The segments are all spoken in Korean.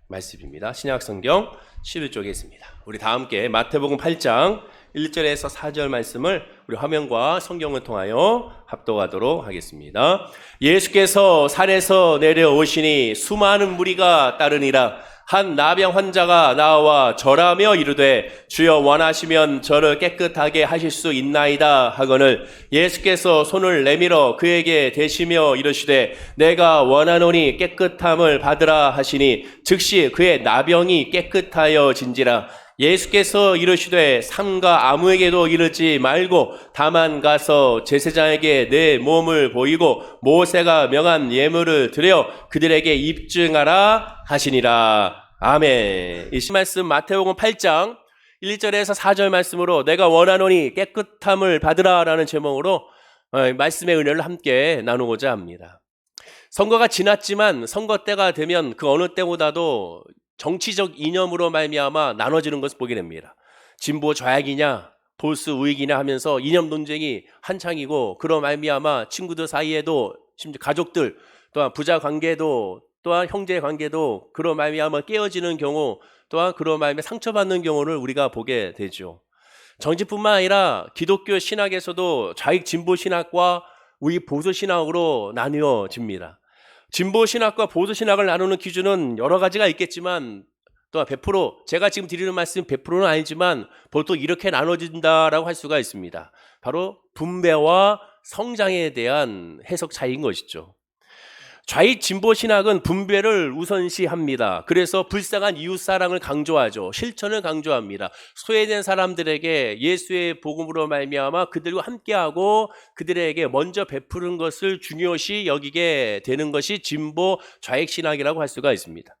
말씀입니다. 신약성경 11쪽에 있습니다. 우리 다 함께 마태복음 8장 1절에서 4절 말씀을 우리 화면과 성경을 통하여 합독하도록 하겠습니다. 예수께서 산에서 내려오시니 수많은 무리가 따르니라. 한 나병 환자가 나와 절하며 이르되 주여 원하시면 저를 깨끗하게 하실 수 있나이다 하거늘 예수께서 손을 내밀어 그에게 대시며 이르시되 내가 원하노니 깨끗함을 받으라 하시니 즉시 그의 나병이 깨끗하여 진지라. 예수께서 이르시되 삼가 아무에게도 이르지 말고 다만 가서 제사장에게 내 몸을 보이고 모세가 명한 예물을 드려 그들에게 입증하라 하시니라. 아멘. 이 말씀 마태복음 8장 1절에서 4절 말씀으로 내가 원하노니 깨끗함을 받으라 라는 제목으로 말씀의 은혜를 함께 나누고자 합니다. 선거가 지났지만 선거 때가 되면 그 어느 때보다도 정치적 이념으로 말미암아 나눠지는 것을 보게 됩니다. 진보 좌익이냐 보수 우익이냐 하면서 이념 논쟁이 한창이고 그로 말미암아 친구들 사이에도 심지어 가족들 또한 부자 관계도 또한 형제 관계도 그로 말미암아 깨어지는 경우 또한 그로 말미암아 상처받는 경우를 우리가 보게 되죠. 정치뿐만 아니라 기독교 신학에서도 좌익 진보 신학과 우익 보수 신학으로 나뉘어집니다. 진보 신학과 보수 신학을 나누는 기준은 여러 가지가 있겠지만 또한 100% 제가 지금 드리는 말씀 100%는 아니지만 보통 이렇게 나눠진다라고 할 수가 있습니다. 바로 분배와 성장에 대한 해석 차이인 것이죠. 좌익 진보 신학은 분배를 우선시합니다. 그래서 불쌍한 이웃사랑을 강조하죠. 실천을 강조합니다. 소외된 사람들에게 예수의 복음으로 말미암아 그들과 함께하고 그들에게 먼저 베푸는 것을 중요시 여기게 되는 것이 진보 좌익 신학이라고 할 수가 있습니다.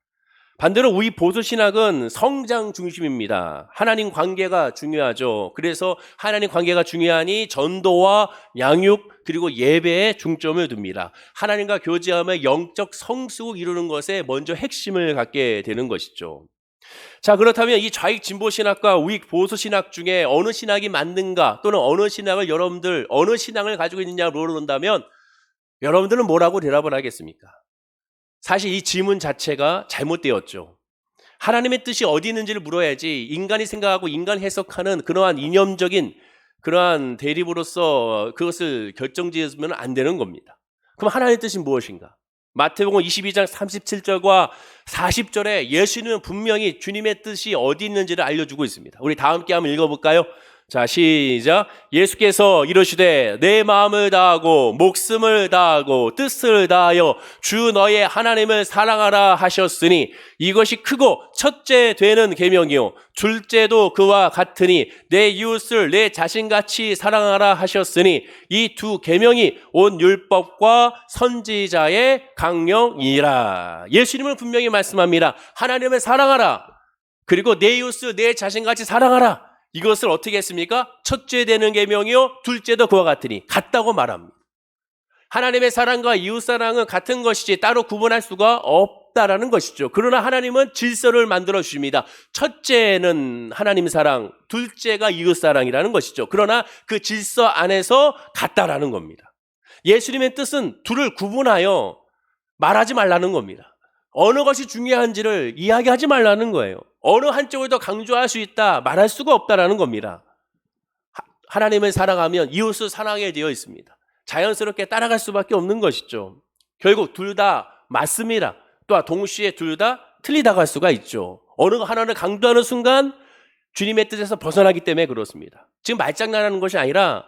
반대로 우리 보수 신학은 성장 중심입니다. 하나님 관계가 중요하죠. 그래서 하나님 관계가 중요하니 전도와 양육 그리고 예배에 중점을 둡니다. 하나님과 교제하며 영적 성숙을 이루는 것에 먼저 핵심을 갖게 되는 것이죠. 자, 그렇다면 이 좌익 진보 신학과 우익 보수 신학 중에 어느 신학이 맞는가 또는 어느 신학을 여러분들 어느 신앙을 가지고 있느냐 물어본다면 여러분들은 뭐라고 대답을 하겠습니까? 사실 이 질문 자체가 잘못되었죠. 하나님의 뜻이 어디 있는지를 물어야지 인간이 생각하고 인간 해석하는 그러한 이념적인 그러한 대립으로서 그것을 결정지으면 안 되는 겁니다. 그럼 하나님의 뜻이 무엇인가? 마태복음 22장 37절과 40절에 예수님은 분명히 주님의 뜻이 어디 있는지를 알려주고 있습니다. 우리 다 함께 한번 읽어볼까요? 자, 시작. 예수께서 이르시되 내 마음을 다하고 목숨을 다하고 뜻을 다하여 주 너의 하나님을 사랑하라 하셨으니 이것이 크고 첫째 되는 계명이요 둘째도 그와 같으니 내 이웃을 내 자신같이 사랑하라 하셨으니 이 두 계명이 온 율법과 선지자의 강령이라. 예수님은 분명히 말씀합니다. 하나님을 사랑하라. 그리고 내 이웃을 내 자신같이 사랑하라. 이것을 어떻게 했습니까? 첫째 되는 계명이요 둘째도 그와 같으니 같다고 말합니다. 하나님의 사랑과 이웃 사랑은 같은 것이지 따로 구분할 수가 없다라는 것이죠. 그러나 하나님은 질서를 만들어 주십니다. 첫째는 하나님 사랑, 둘째가 이웃 사랑이라는 것이죠. 그러나 그 질서 안에서 같다라는 겁니다. 예수님의 뜻은 둘을 구분하여 말하지 말라는 겁니다. 어느 것이 중요한지를 이야기하지 말라는 거예요. 어느 한쪽을 더 강조할 수 있다, 말할 수가 없다라는 겁니다. 하나님을 사랑하면 이웃을 사랑하게 되어 있습니다. 자연스럽게 따라갈 수밖에 없는 것이죠. 결국 둘 다 맞습니다. 또한 동시에 둘 다 틀리다고 할 수가 있죠. 어느 하나를 강조하는 순간 주님의 뜻에서 벗어나기 때문에 그렇습니다. 지금 말장난하는 것이 아니라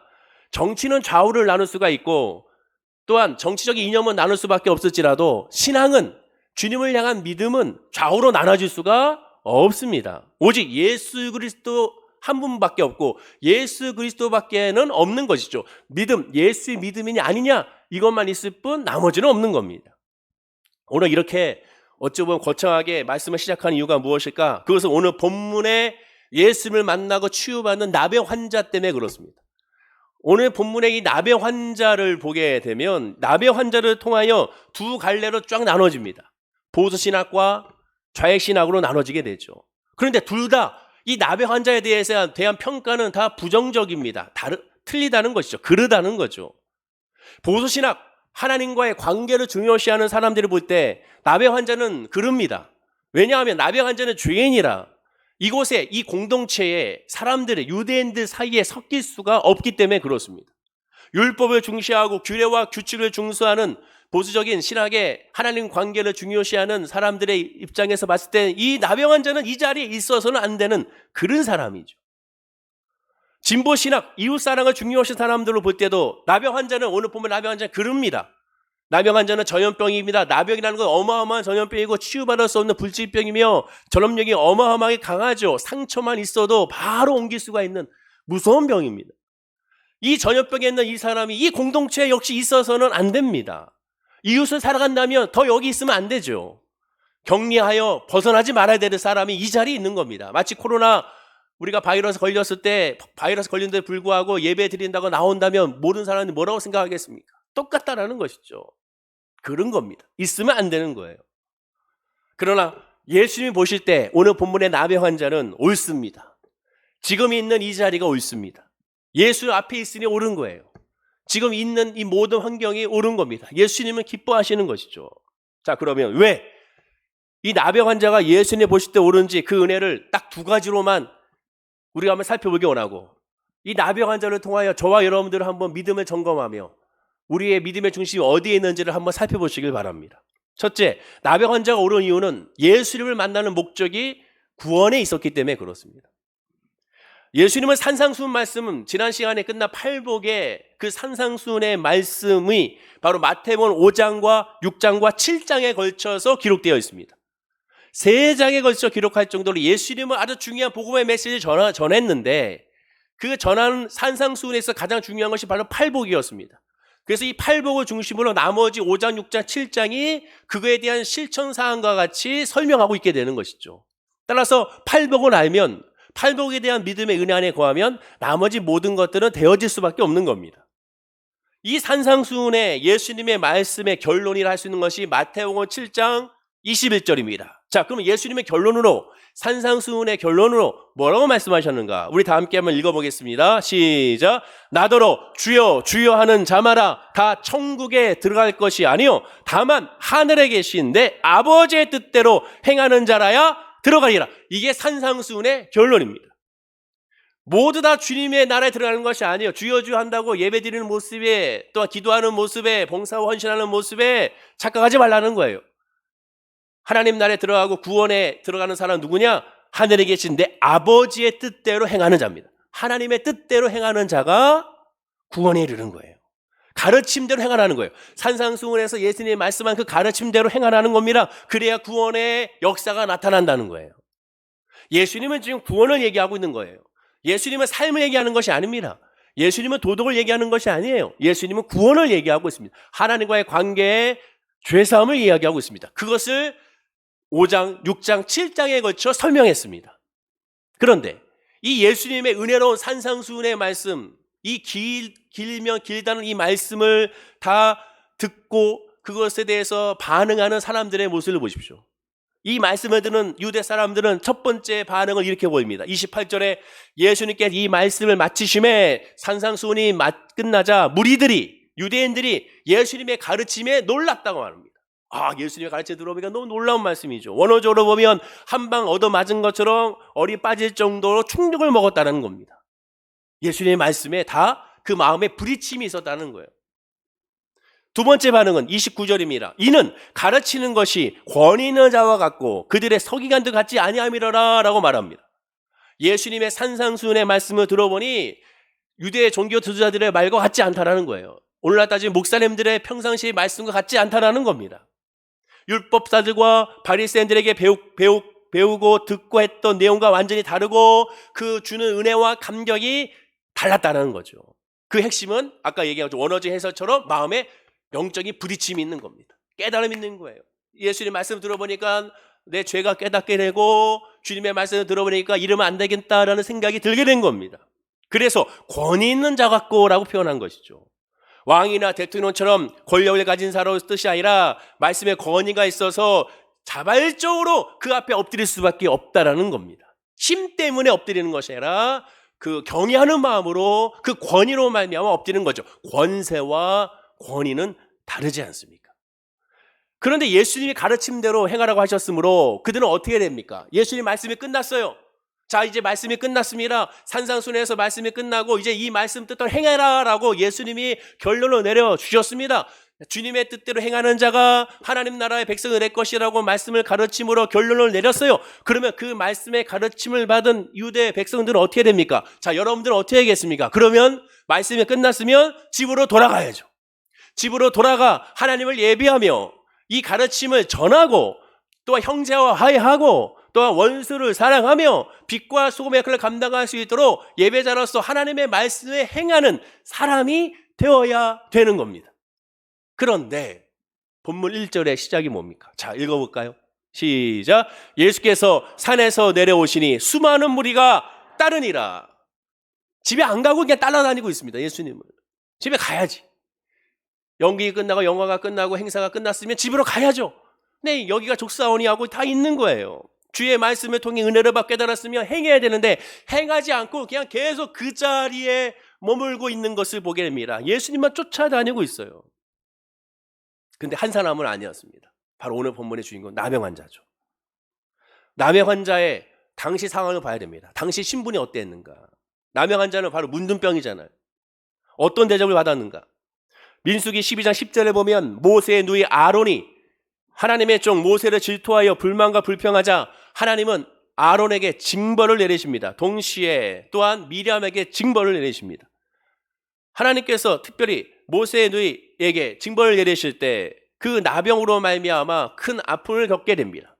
정치는 좌우를 나눌 수가 있고 또한 정치적인 이념은 나눌 수밖에 없을지라도 신앙은 주님을 향한 믿음은 좌우로 나눠질 수가 없습니다. 오직 예수 그리스도 한 분밖에 없고 예수 그리스도밖에는 없는 것이죠. 믿음, 예수의 믿음이냐 아니냐 이것만 있을 뿐 나머지는 없는 겁니다. 오늘 이렇게 어찌 보면 거창하게 말씀을 시작한 이유가 무엇일까? 그것은 오늘 본문에 예수님을 만나고 치유받는 나병 환자 때문에 그렇습니다. 오늘 본문의 이 나병 환자를 보게 되면 나병 환자를 통하여 두 갈래로 쫙 나눠집니다. 보수 신학과 좌익 신학으로 나눠지게 되죠. 그런데 둘 다 이 나병 환자에 대한 평가는 다 부정적입니다. 틀리다는 것이죠. 그르다는 거죠. 보수 신학, 하나님과의 관계를 중요시하는 사람들을 볼 때 나병 환자는 그릅니다. 왜냐하면 나병 환자는 죄인이라 이곳에 이 공동체에 사람들의 유대인들 사이에 섞일 수가 없기 때문에 그렇습니다. 율법을 중시하고 규례와 규칙을 중수하는 보수적인 신학의 하나님 관계를 중요시하는 사람들의 입장에서 봤을 때 이 나병 환자는 이 자리에 있어서는 안 되는 그런 사람이죠. 진보 신학, 이웃 사랑을 중요시하는 사람들로 볼 때도 나병 환자는 오늘 보면 나병 환자는 그럽니다. 나병 환자는 전염병입니다. 나병이라는 건 어마어마한 전염병이고 치유받을 수 없는 불치병이며 전염력이 어마어마하게 강하죠. 상처만 있어도 바로 옮길 수가 있는 무서운 병입니다. 이 전염병에 있는 이 사람이 이 공동체에 역시 있어서는 안 됩니다. 이웃을 살아간다면 더 여기 있으면 안 되죠. 격리하여 벗어나지 말아야 되는 사람이 이 자리에 있는 겁니다. 마치 코로나 우리가 바이러스 걸렸을 때 바이러스 걸린 데 불구하고 예배 드린다고 나온다면 모르는 사람이 뭐라고 생각하겠습니까? 똑같다라는 것이죠. 그런 겁니다. 있으면 안 되는 거예요. 그러나 예수님이 보실 때 오늘 본문의 나병 환자는 옳습니다. 지금 있는 이 자리가 옳습니다. 예수 앞에 있으니 옳은 거예요. 지금 있는 이 모든 환경이 옳은 겁니다. 예수님은 기뻐하시는 것이죠. 자, 그러면 왜 이 나병 환자가 예수님 보실 때 옳은지 그 은혜를 딱 두 가지로만 우리가 한번 살펴보기 원하고 이 나병 환자를 통하여 저와 여러분들을 한번 믿음을 점검하며 우리의 믿음의 중심이 어디에 있는지를 한번 살펴보시길 바랍니다. 첫째, 나병 환자가 옳은 이유는 예수님을 만나는 목적이 구원에 있었기 때문에 그렇습니다. 예수님은 산상수훈 말씀은 지난 시간에 끝난 팔복의 그 산상수훈의 말씀이 바로 마태복음 5장과 6장과 7장에 걸쳐서 기록되어 있습니다. 3장에 걸쳐 기록할 정도로 예수님은 아주 중요한 복음의 메시지를 전했는데 그 전하는 산상수훈에서 가장 중요한 것이 바로 팔복이었습니다. 그래서 이 팔복을 중심으로 나머지 5장, 6장, 7장이 그거에 대한 실천사항과 같이 설명하고 있게 되는 것이죠. 따라서 팔복을 알면 팔복에 대한 믿음의 은혜 안에 거하면 나머지 모든 것들은 되어질 수밖에 없는 겁니다. 이 산상수훈의 예수님의 말씀의 결론이라 할 수 있는 것이 마태복음 7장 21절입니다. 자, 그럼 예수님의 결론으로 산상수훈의 결론으로 뭐라고 말씀하셨는가? 우리 다 함께 한번 읽어보겠습니다. 시작. 나더러 주여 주여 하는 자마다 다 천국에 들어갈 것이 아니요 다만 하늘에 계신 내 아버지의 뜻대로 행하는 자라야 들어가리라. 이게 산상수훈의 결론입니다. 모두 다 주님의 나라에 들어가는 것이 아니에요. 주여 주여 한다고 예배드리는 모습에 또 기도하는 모습에 봉사와 헌신하는 모습에 착각하지 말라는 거예요. 하나님 나라에 들어가고 구원에 들어가는 사람은 누구냐? 하늘에 계신 내 아버지의 뜻대로 행하는 자입니다. 하나님의 뜻대로 행하는 자가 구원에 이르는 거예요. 가르침대로 행하라는 거예요. 산상수훈에서 예수님이 말씀한 그 가르침대로 행하라는 겁니다. 그래야 구원의 역사가 나타난다는 거예요. 예수님은 지금 구원을 얘기하고 있는 거예요. 예수님은 삶을 얘기하는 것이 아닙니다. 예수님은 도덕을 얘기하는 것이 아니에요. 예수님은 구원을 얘기하고 있습니다. 하나님과의 관계에 죄사함을 이야기하고 있습니다. 그것을 5장, 6장, 7장에 걸쳐 설명했습니다. 그런데 이 예수님의 은혜로운 산상수훈의 말씀, 이 길면 길다는 이 말씀을 다 듣고 그것에 대해서 반응하는 사람들의 모습을 보십시오. 이 말씀을 듣는 유대 사람들은 첫 번째 반응을 이렇게 보입니다. 28절에 예수님께서 이 말씀을 마치심에 산상수훈이 끝나자 무리들이 유대인들이 예수님의 가르침에 놀랐다고 합니다. 예수님의 가르침에 들어보니까 너무 놀라운 말씀이죠. 원어적으로 보면 한 방 얻어맞은 것처럼 얼이 빠질 정도로 충격을 먹었다는 겁니다. 예수님의 말씀에 다 그 마음에 부딪힘이 있었다는 거예요. 두 번째 반응은 29절입니다. 이는 가르치는 것이 권위 있는 자와 같고 그들의 서기관들 같지 아니함이라라 라고 말합니다. 예수님의 산상수훈의 말씀을 들어보니 유대 종교 지도자들의 말과 같지 않다라는 거예요. 오늘날 따지면 목사님들의 평상시의 말씀과 같지 않다라는 겁니다. 율법사들과 바리새인들에게 배우고 듣고 했던 내용과 완전히 다르고 그 주는 은혜와 감격이 달랐다는 거죠. 그 핵심은 아까 얘기한 원어적 해설처럼 마음에 영적인 부딪힘이 있는 겁니다. 깨달음이 있는 거예요. 예수님 말씀 들어보니까 내 죄가 깨닫게 되고 주님의 말씀을 들어보니까 이러면 안 되겠다라는 생각이 들게 된 겁니다. 그래서 권위 있는 자 같고라고 표현한 것이죠. 왕이나 대통령처럼 권력을 가진 사람의 뜻이 아니라 말씀에 권위가 있어서 자발적으로 그 앞에 엎드릴 수밖에 없다라는 겁니다. 힘 때문에 엎드리는 것이 아니라 그 경외하는 마음으로 그 권위로 말미암아 엎드리는 거죠. 권세와 권위는 다르지 않습니까? 그런데 예수님이 가르침대로 행하라고 하셨으므로 그들은 어떻게 됩니까? 예수님 말씀이 끝났어요. 자, 이제 말씀이 끝났습니다. 산상순회에서 말씀이 끝나고 이제 이 말씀 뜻대로 행해라라고 예수님이 결론을 내려주셨습니다. 주님의 뜻대로 행하는 자가 하나님 나라의 백성이 될 것이라고 말씀을 가르침으로 결론을 내렸어요. 그러면 그 말씀의 가르침을 받은 유대 백성들은 어떻게 됩니까? 자, 여러분들은 어떻게 하겠습니까? 그러면 말씀이 끝났으면 집으로 돌아가야죠. 집으로 돌아가 하나님을 예비하며 이 가르침을 전하고 또한 형제와 화해하고 또한 원수를 사랑하며 빛과 소금의 역할을 감당할 수 있도록 예배자로서 하나님의 말씀에 행하는 사람이 되어야 되는 겁니다. 그런데 본문 1절의 시작이 뭡니까? 자, 읽어볼까요? 시작. 예수께서 산에서 내려오시니 수많은 무리가 따르니라. 집에 안 가고 그냥 따라다니고 있습니다. 예수님을. 집에 가야지. 연기 끝나고 영화가 끝나고 행사가 끝났으면 집으로 가야죠. 네, 여기가 족사오니하고 다 있는 거예요. 주의 말씀을 통해 은혜를 받게 깨달았으면 행해야 되는데 행하지 않고 그냥 계속 그 자리에 머물고 있는 것을 보게 됩니다. 예수님만 쫓아다니고 있어요. 근데 한 사람은 아니었습니다. 바로 오늘 본문의 주인공 나병 환자죠. 나병 환자의 당시 상황을 봐야 됩니다. 당시 신분이 어땠는가? 나병 환자는 바로 문둥병이잖아요. 어떤 대접을 받았는가? 민수기 12장 10절에 보면 모세의 누이 아론이 하나님의 종 모세를 질투하여 불만과 불평하자 하나님은 아론에게 징벌을 내리십니다. 동시에 또한 미리암에게 징벌을 내리십니다. 하나님께서 특별히 모세의 누이에게 징벌을 내리실 때 그 나병으로 말미암아 큰 아픔을 겪게 됩니다.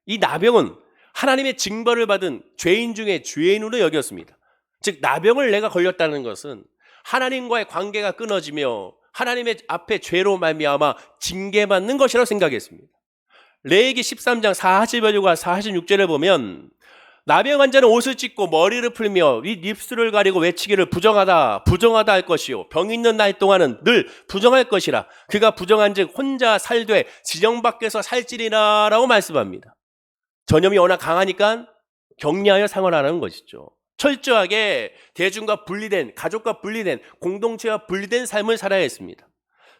이 나병은 하나님의 징벌을 받은 죄인 중에 죄인으로 여겼습니다. 즉 나병을 내가 걸렸다는 것은 하나님과의 관계가 끊어지며 하나님의 앞에 죄로 말미암아 징계받는 것이라고 생각했습니다. 레위기 13장 40절과 46절을 보면 나병 환자는 옷을 찢고 머리를 풀며 입술을 가리고 외치기를 부정하다 부정하다 할 것이요 병 있는 날 동안은 늘 부정할 것이라 그가 부정한즉 혼자 살되 지정 밖에서 살찌리라 라고 말씀합니다. 전염이 워낙 강하니까 격리하여 생활하는 것이죠. 철저하게 대중과 분리된 가족과 분리된 공동체와 분리된 삶을 살아야 했습니다.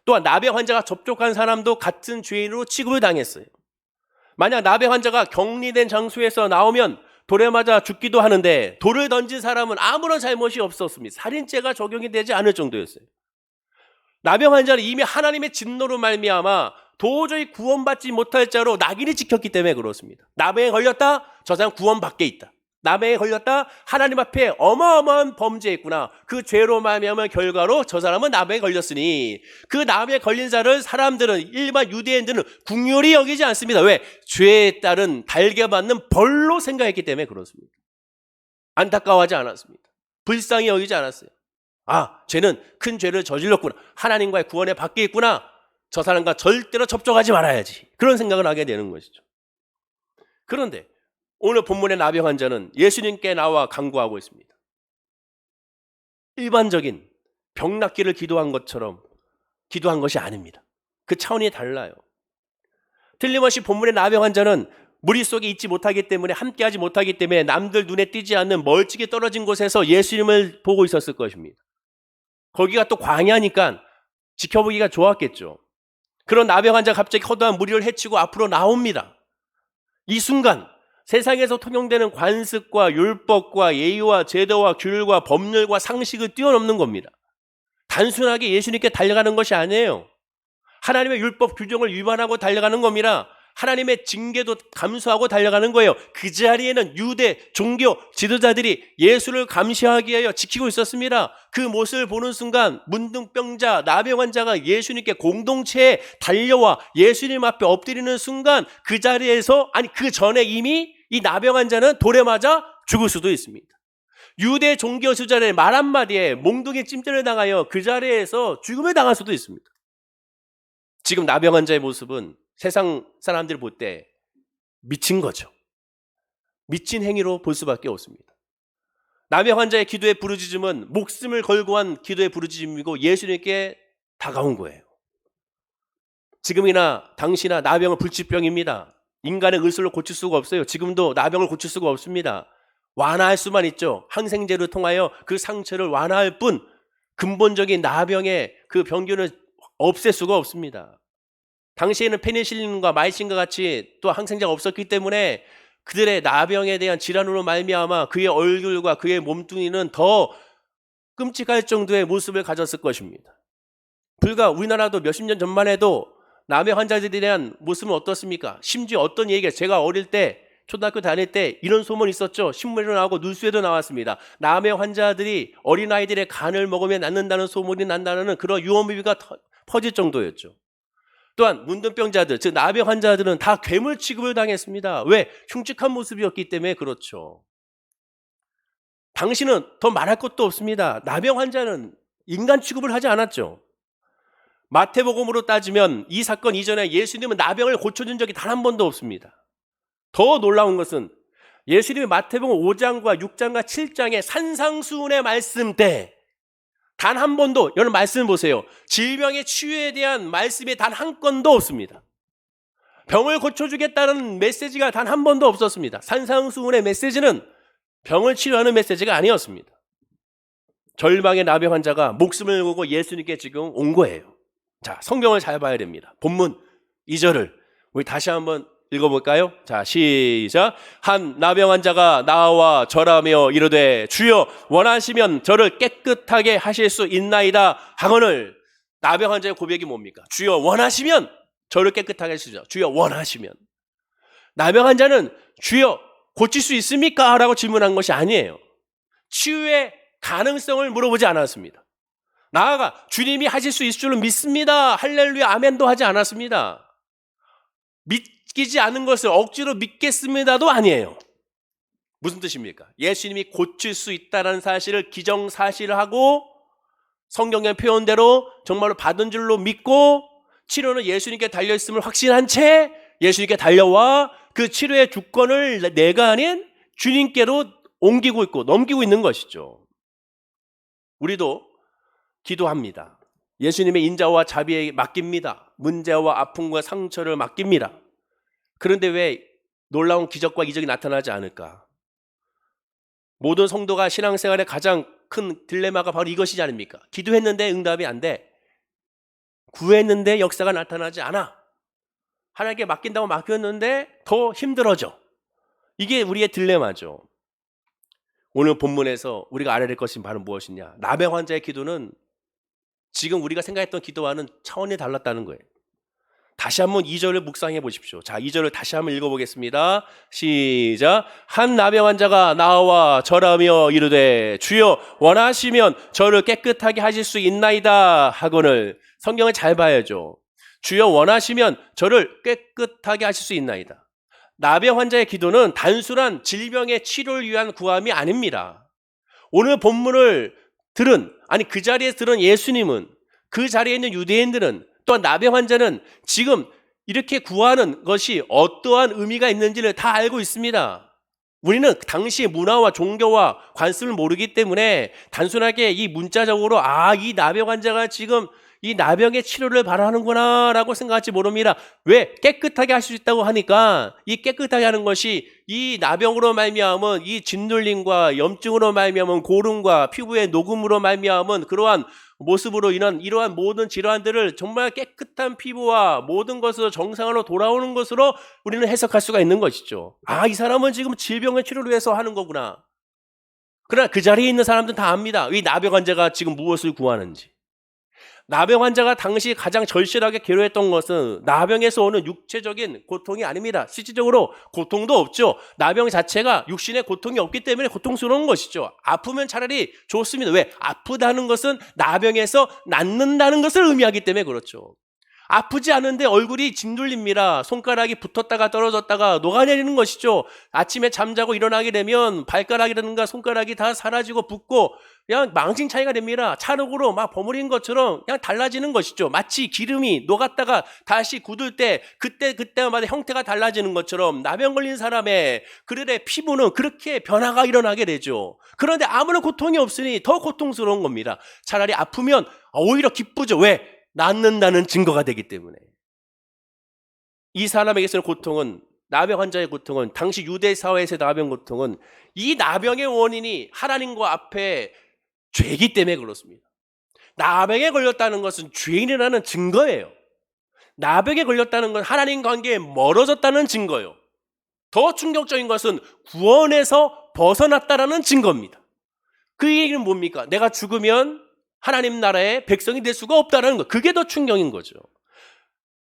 또한 나병 환자가 접촉한 사람도 같은 죄인으로 취급을 당했어요. 만약 나병 환자가 격리된 장소에서 나오면 돌에 맞아 죽기도 하는데 돌을 던진 사람은 아무런 잘못이 없었습니다. 살인죄가 적용이 되지 않을 정도였어요. 나병 환자는 이미 하나님의 진노로 말미암아 도저히 구원받지 못할 자로 낙인이 찍혔기 때문에 그렇습니다. 나병에 걸렸다? 저 사람 구원 밖에 있다. 나병에 걸렸다? 하나님 앞에 어마어마한 범죄했구나. 그 죄로 말미암은 결과로 저 사람은 나병에 걸렸으니 그 나병에 걸린 자를 사람들은 일반 유대인들은 긍휼히 여기지 않습니다. 왜? 죄에 따른 달게받는 벌로 생각했기 때문에 그렇습니다. 안타까워하지 않았습니다. 불쌍히 여기지 않았어요. 아, 쟤는 큰 죄를 저질렀구나. 하나님과의 구원의 밖에 있구나. 저 사람과 절대로 접촉하지 말아야지. 그런 생각을 하게 되는 것이죠. 그런데 오늘 본문의 나병 환자는 예수님께 나와 간구하고 있습니다. 일반적인 병 낫기를 기도한 것처럼 기도한 것이 아닙니다. 그 차원이 달라요. 틀림없이 본문의 나병 환자는 무리 속에 있지 못하기 때문에 함께하지 못하기 때문에 남들 눈에 띄지 않는 멀찍이 떨어진 곳에서 예수님을 보고 있었을 것입니다. 거기가 또 광야니까 지켜보기가 좋았겠죠. 그런 나병 환자가 갑자기 허다한 무리를 해치고 앞으로 나옵니다. 이 순간 세상에서 통용되는 관습과 율법과 예의와 제도와 규율과 법률과 상식을 뛰어넘는 겁니다. 단순하게 예수님께 달려가는 것이 아니에요. 하나님의 율법 규정을 위반하고 달려가는 겁니다. 하나님의 징계도 감수하고 달려가는 거예요. 그 자리에는 유대 종교 지도자들이 예수를 감시하기 위하여 지키고 있었습니다. 그 모습을 보는 순간 문둥병자 나병 환자가 예수님께 공동체에 달려와 예수님 앞에 엎드리는 순간 그 자리에서 그 전에 이미 이 나병 환자는 돌에 맞아 죽을 수도 있습니다. 유대 종교 지도자의 말 한마디에 몽둥이 찜질을 당하여 그 자리에서 죽음을 당할 수도 있습니다. 지금 나병 환자의 모습은 세상 사람들이 볼 때 미친 거죠. 미친 행위로 볼 수밖에 없습니다. 나병 환자의 기도의 부르짖음은 목숨을 걸고 한 기도의 부르짖음이고 예수님께 다가온 거예요. 지금이나 당시나 나병은 불치병입니다. 인간의 의술로 고칠 수가 없어요. 지금도 나병을 고칠 수가 없습니다. 완화할 수만 있죠. 항생제를 통하여 그 상처를 완화할 뿐 근본적인 나병의 그 병균을 없앨 수가 없습니다. 당시에는 페니실린과 마이신과 같이 또 항생제가 없었기 때문에 그들의 나병에 대한 질환으로 말미암아 그의 얼굴과 그의 몸뚱이는 더 끔찍할 정도의 모습을 가졌을 것입니다. 불과 우리나라도 몇십 년 전만 해도 나병 환자들에 대한 모습은 어떻습니까? 심지어 어떤 얘기가, 제가 어릴 때 초등학교 다닐 때 이런 소문이 있었죠. 신문에도 나오고 뉴스에도 나왔습니다. 나병 환자들이 어린아이들의 간을 먹으면 낫는다는 소문이 난다는 그런 유언비가 퍼질 정도였죠. 또한 문둥병자들, 즉 나병 환자들은 다 괴물 취급을 당했습니다. 왜? 흉측한 모습이었기 때문에 그렇죠. 당신은 더 말할 것도 없습니다. 나병 환자는 인간 취급을 하지 않았죠. 마태복음으로 따지면 이 사건 이전에 예수님은 나병을 고쳐준 적이 단 한 번도 없습니다. 더 놀라운 것은 예수님이 마태복음 5장과 6장과 7장의 산상수훈의 말씀 때 단 한 번도, 여러분 말씀을 보세요. 질병의 치유에 대한 말씀이 단 한 건도 없습니다. 병을 고쳐주겠다는 메시지가 단 한 번도 없었습니다. 산상수훈의 메시지는 병을 치료하는 메시지가 아니었습니다. 절망의 나병 환자가 목숨을 걸고 예수님께 지금 온 거예요. 자, 성경을 잘 봐야 됩니다. 본문 2절을 우리 다시 한번 읽어볼까요? 자, 시작. 한 나병 환자가 나와 절하며 이르되 주여 원하시면 저를 깨끗하게 하실 수 있나이다 하거늘. 나병 환자의 고백이 뭡니까? 주여 원하시면 저를 깨끗하게 하시죠. 주여 원하시면. 나병 환자는 주여 고칠 수 있습니까? 라고 질문한 것이 아니에요. 치유의 가능성을 물어보지 않았습니다. 나아가 주님이 하실 수 있을 줄로 믿습니다. 할렐루야 아멘도 하지 않았습니다. 믿기지 않은 것을 억지로 믿겠습니다도 아니에요. 무슨 뜻입니까? 예수님이 고칠 수 있다는 사실을 기정사실하고 성경의 표현대로 정말로 받은 줄로 믿고 치료는 예수님께 달려있음을 확신한 채 예수님께 달려와 그 치료의 주권을 내가 아닌 주님께로 옮기고 있고 넘기고 있는 것이죠. 우리도 기도합니다. 예수님의 인자와 자비에 맡깁니다. 문제와 아픔과 상처를 맡깁니다. 그런데 왜 놀라운 기적과 이적이 나타나지 않을까? 모든 성도가 신앙생활의 가장 큰 딜레마가 바로 이것이지 않습니까? 기도했는데 응답이 안 돼. 구했는데 역사가 나타나지 않아. 하나님께 맡긴다고 맡겼는데 더 힘들어져. 이게 우리의 딜레마죠. 오늘 본문에서 우리가 알아야 될 것이 바로 무엇이냐? 나병 환자의 기도는 지금 우리가 생각했던 기도와는 차원이 달랐다는 거예요. 다시 한번 2절을 묵상해 보십시오. 자, 2절을 다시 한번 읽어보겠습니다. 시작. 한 나병 환자가 나와 절하며 이르되 주여 원하시면 저를 깨끗하게 하실 수 있나이다 하거늘. 성경을 잘 봐야죠. 주여 원하시면 저를 깨끗하게 하실 수 있나이다. 나병 환자의 기도는 단순한 질병의 치료를 위한 구함이 아닙니다. 오늘 본문을 그 자리에 들은 예수님은, 그 자리에 있는 유대인들은, 또한 나병 환자는 지금 이렇게 구하는 것이 어떠한 의미가 있는지를 다 알고 있습니다. 우리는 당시의 문화와 종교와 관습을 모르기 때문에 단순하게 이 문자적으로 이 나병 환자가 지금 이 나병의 치료를 바라는구나 라고 생각할지 모릅니다. 왜? 깨끗하게 할 수 있다고 하니까 이 깨끗하게 하는 것이 이 나병으로 말미암은 이 짓눌림과 염증으로 말미암은 고름과 피부의 녹음으로 말미암은 그러한 모습으로 인한 이러한 모든 질환들을 정말 깨끗한 피부와 모든 것으로 정상으로 돌아오는 것으로 우리는 해석할 수가 있는 것이죠. 이 사람은 지금 질병의 치료를 위해서 하는 거구나. 그러나 그 자리에 있는 사람들은 다 압니다. 이 나병 환자가 지금 무엇을 구하는지. 나병 환자가 당시 가장 절실하게 괴로웠던 것은 나병에서 오는 육체적인 고통이 아닙니다. 실질적으로 고통도 없죠. 나병 자체가 육신의 고통이 없기 때문에 고통스러운 것이죠. 아프면 차라리 좋습니다. 왜? 아프다는 것은 나병에서 낫는다는 것을 의미하기 때문에 그렇죠. 아프지 않은데 얼굴이 짓눌립니다. 손가락이 붙었다가 떨어졌다가 녹아내리는 것이죠. 아침에 잠자고 일어나게 되면 발가락이라든가 손가락이 다 사라지고 붓고 그냥 망신 차이가 됩니다. 찰흙으로 막 버무린 것처럼 그냥 달라지는 것이죠. 마치 기름이 녹았다가 다시 굳을 때 그때마다 형태가 달라지는 것처럼 나병 걸린 사람의 그들의 피부는 그렇게 변화가 일어나게 되죠. 그런데 아무런 고통이 없으니 더 고통스러운 겁니다. 차라리 아프면 오히려 기쁘죠. 왜? 낫는다는 증거가 되기 때문에. 이 사람에게서는 고통은, 나병 환자의 고통은, 당시 유대 사회에서의 나병 고통은 이 나병의 원인이 하나님과 앞에 죄이기 때문에 그렇습니다. 나병에 걸렸다는 것은 죄인이라는 증거예요. 나병에 걸렸다는 건 하나님 관계에 멀어졌다는 증거예요. 더 충격적인 것은 구원에서 벗어났다라는 증거입니다. 그 얘기는 뭡니까? 내가 죽으면 하나님 나라의 백성이 될 수가 없다는 것. 그게 더 충격인 거죠.